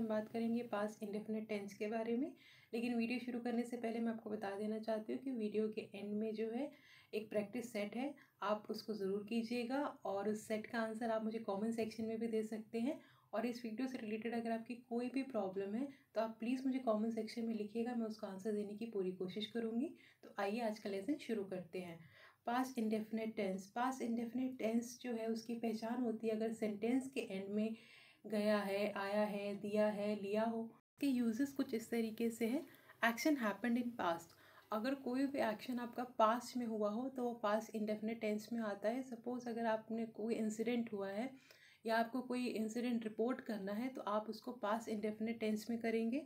बात करेंगे past indefinite tense के बारे में। लेकिन वीडियो शुरू करने से पहले मैं आपको बता देना चाहती हूँ कि वीडियो के एंड में जो है एक प्रैक्टिस सेट है, आप उसको ज़रूर कीजिएगा और उस सेट का आंसर आप मुझे कमेंट सेक्शन में भी दे सकते हैं। और इस वीडियो से रिलेटेड अगर आपकी कोई भी प्रॉब्लम है तो आप प्लीज़ मुझे कमेंट सेक्शन में लिखिएगा, मैं उसका आंसर देने की पूरी कोशिश करूँगी। तो आइए आज का लेसन शुरू करते हैं। पास्ट इंडेफिनिट टेंस जो है उसकी पहचान होती है अगर सेंटेंस के एंड में गया है, आया है, दिया है, लिया हो। इसके यूजेस कुछ इस तरीके से है। एक्शन हैपेंड इन पास्ट, अगर कोई भी एक्शन आपका पास्ट में हुआ हो तो वो पास्ट इंडेफिनिट टेंस में आता है। सपोज अगर आपने कोई इंसिडेंट हुआ है या आपको कोई इंसिडेंट रिपोर्ट करना है तो आप उसको पास्ट इंडेफिनिट टेंस में करेंगे।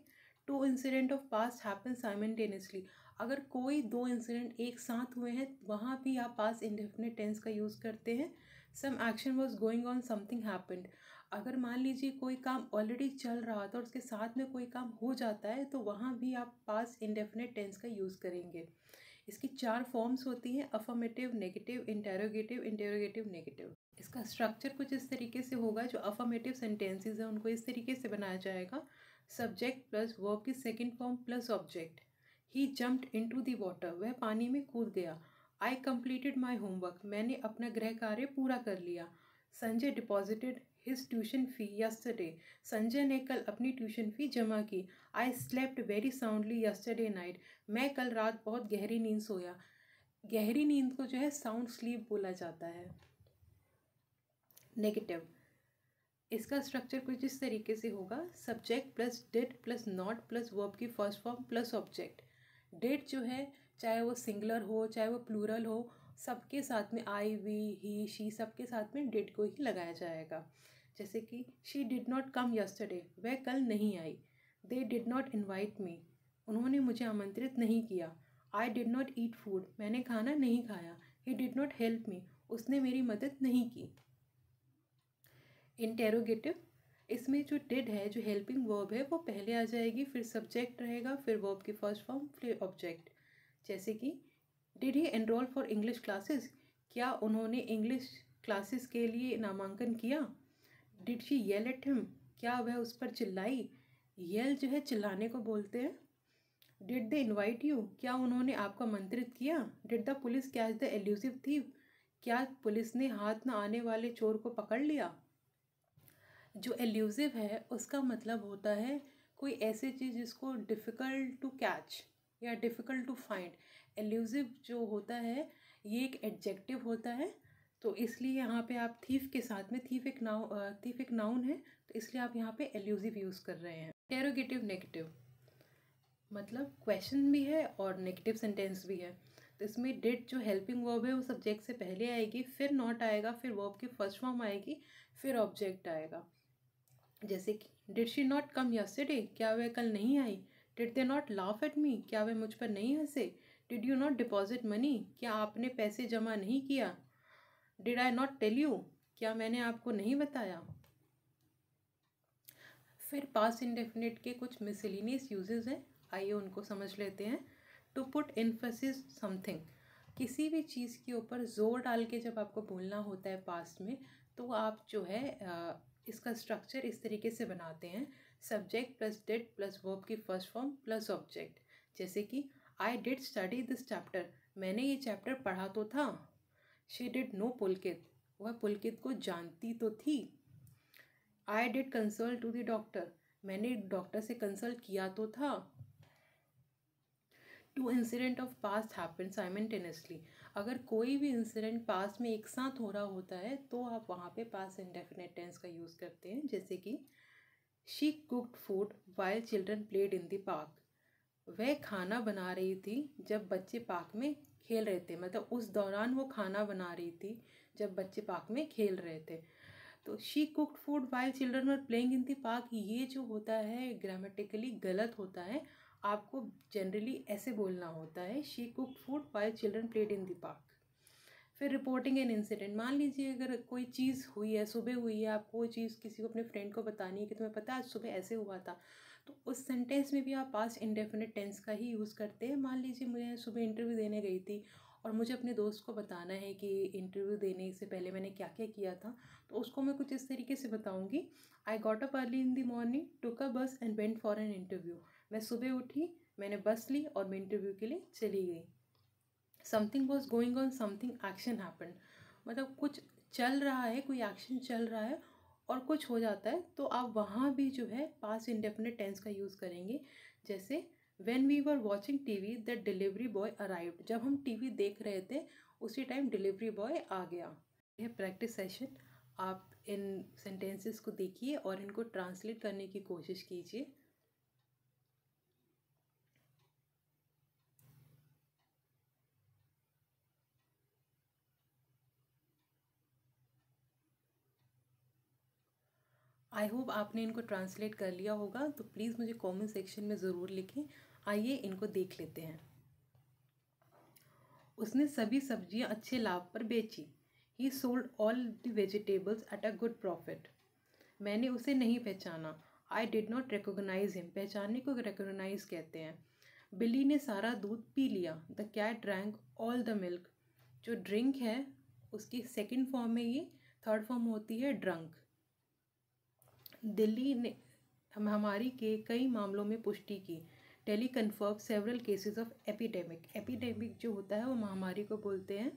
Two incident of past happen simultaneously, अगर कोई दो इंसिडेंट एक साथ हुए हैं वहाँ भी आप पास्ट इंडेफिनिट टेंस का यूज़ करते हैं। Some action was going on, something happened, अगर मान लीजिए कोई काम ऑलरेडी चल रहा था और उसके साथ में कोई काम हो जाता है तो वहाँ भी आप पास्ट इंडेफिनिट टेंस का यूज़ करेंगे। इसकी 4 फॉर्म्स होती हैं, affirmative, negative, interrogative, interrogative, negative. इसका स्ट्रक्चर कुछ इस तरीके से होगा, जो अफर्मेटिव सेंटेंसेस हैं उनको इस तरीके से बनाया जाएगा। सब्जेक्ट प्लस वर्ब की second form plus object. He jumped into the water, वह पानी में कूद गया। आई कंप्लीटेड माई होमवर्क, मैंने अपना गृह कार्य पूरा कर लिया। Sanjay deposited his tuition fee yesterday, Sanjay ने कल अपनी ट्यूशन फ़ी जमा की। I slept very soundly yesterday night, मैं कल रात बहुत गहरी नींद सोया। गहरी नींद को जो है साउंड स्लीप बोला जाता है। नेगेटिव, इसका स्ट्रक्चर कुछ इस तरीके से होगा। Subject plus did plus not plus verb की first form plus object. Did जो है चाहे वो सिंगुलर हो चाहे वो प्लूरल हो, सबके साथ में आई, वी, ही, शी, सबके साथ में डिड को ही लगाया जाएगा। जैसे कि she did not come yesterday, वह कल नहीं आई। They did not invite me, उन्होंने मुझे आमंत्रित नहीं किया। I did not eat food, मैंने खाना नहीं खाया। He did not help me, उसने मेरी मदद नहीं की। इंटेरोगेटिव, इसमें जो डिड है, जो हेल्पिंग वर्ब है, वो पहले आ जाएगी, फिर सब्जेक्ट रहेगा, फिर वर्ब की फर्स्ट फॉर्म, फिर ऑब्जेक्ट। जैसे कि did he enrol for English classes, क्या उन्होंने इंग्लिश क्लासेस के लिए नामांकन किया। Did she yell at him, क्या वह उस पर चिल्लाई। येल जो है चिल्लाने को बोलते हैं। डिड दे इन्वाइट यू, क्या उन्होंने आपको आमंत्रित किया। Did the police catch the elusive thief, क्या पुलिस ने हाथ न आने वाले चोर को पकड़ लिया। जो एल्यूसिव है उसका मतलब होता है कोई ऐसी चीज़ जिसको डिफ़िकल्ट टू कैच या डिफ़िकल्ट टू फाइंड। एल्यूसिव जो होता है ये एक एडजेक्टिव होता है, तो इसलिए यहाँ पे आप थीफ के साथ में, थीफ एक नाउन है तो इसलिए आप यहाँ पे एल्यूसिव यूज़ कर रहे हैं। इंटेरोगेटिव नेगेटिव मतलब क्वेश्चन भी है और नेगेटिव सेंटेंस भी है। तो इसमें डिड जो हेल्पिंग वर्ब है वो सब्जेक्ट से पहले आएगी, फिर नॉट आएगा, फिर वर्ब की फर्स्ट फॉर्म आएगी, फिर ऑब्जेक्ट आएगा। जैसे कि did she not come yesterday, क्या वह कल नहीं आई। Did they not laugh at me, क्या वह मुझ पर नहीं हंसे। Did you not deposit money, क्या आपने पैसे जमा नहीं किया। Did I not tell you, क्या मैंने आपको नहीं बताया। फिर पास्ट इंडेफिनिट के कुछ मिसलिनियस यूजेस हैं, आइए उनको समझ लेते हैं। टू पुट एम्फेसिस समथिंग, किसी भी चीज़ के ऊपर ज़ोर डाल के जब आपको बोलना होता है पास्ट में तो आप जो है इसका स्ट्रक्चर इस तरीके से बनाते हैं। Subject plus did plus verb की फर्स्ट फॉर्म प्लस ऑब्जेक्ट। जैसे कि I did study this chapter, मैंने ये चैप्टर पढ़ा तो था। शी डिड नो पुलकित, वह पुलकित को जानती तो थी। I did consult to the doctor, मैंने डॉक्टर से कंसल्ट किया तो था। Two incident of past happen simultaneously, अगर कोई भी इंसिडेंट पास्ट में एक साथ हो रहा होता है तो आप वहाँ पे पास्ट इंडेफिनिट टेंस का यूज़ करते हैं। जैसे कि she cooked food while children played in the park, वह खाना बना रही थी जब बच्चे पार्क में खेल रहे थे, मतलब उस दौरान वो खाना बना रही थी जब बच्चे पार्क में खेल रहे थे। तो she cooked food while children were playing in the park, ये जो होता है ग्रामेटिकली गलत होता है, आपको जनरली ऐसे बोलना होता है she cooked food while children played in the park. फिर रिपोर्टिंग एन इंसिडेंट, मान लीजिए अगर कोई चीज़ हुई है, सुबह हुई है, आपको वो चीज़ किसी को अपने फ्रेंड को बतानी है कि तुम्हें पता है आज सुबह ऐसे हुआ था, तो उस सेंटेंस में भी आप पास्ट इंडेफिनिट टेंस का ही यूज़ करते हैं। मान लीजिए मैं सुबह इंटरव्यू देने गई थी और मुझे अपने दोस्त को बताना है कि इंटरव्यू देने से पहले मैंने क्या क्या किया था, तो उसको मैं कुछ इस तरीके से बताऊँगी। I got up early in the morning, took a bus and went for an interview. मैं सुबह उठी, मैंने बस ली और मैं इंटरव्यू के लिए चली गई। Something was going on, something action happen, मतलब कुछ चल रहा है, कोई एक्शन चल रहा है और कुछ हो जाता है, तो आप वहाँ भी जो है पास्ट इंडेफिनिट टेंस का यूज़ करेंगे। जैसे when we were watching TV the delivery boy arrived, जब हम टीवी देख रहे थे उसी टाइम डिलीवरी बॉय आ गया। यह प्रैक्टिस सेशन, आप इन सेंटेंसेस को देखिए और इनको ट्रांसलेट करने की कोशिश कीजिए। आई होप आपने इनको ट्रांसलेट कर लिया होगा, तो प्लीज़ मुझे कमेंट सेक्शन में ज़रूर लिखें। आइए इनको देख लेते हैं। उसने सभी सब्जियां अच्छे लाभ पर बेची। He sold all the vegetables at a good profit. मैंने उसे नहीं पहचाना। I did not recognise him, पहचानने को रिकोगनाइज कहते हैं। बिल्ली ने सारा दूध पी लिया। The cat drank all the milk. जो ड्रिंक है उसकी सेकेंड फॉर्म में ये, थर्ड फॉर्म होती है ड्रंक। दिल्ली ने हमारी के कई मामलों में पुष्टि की। Delhi confirm several cases of epidemic. Epidemic जो होता है वो महामारी को बोलते हैं।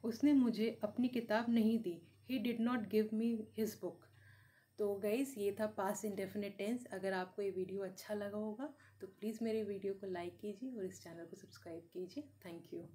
उसने मुझे अपनी किताब नहीं दी। He did not give me his book. तो गाइस, ये था पास्ट इंडेफिनिट टेंस। अगर आपको ये वीडियो अच्छा लगा होगा तो प्लीज़ मेरे वीडियो को लाइक कीजिए और इस चैनल को सब्सक्राइब कीजिए। Thank you.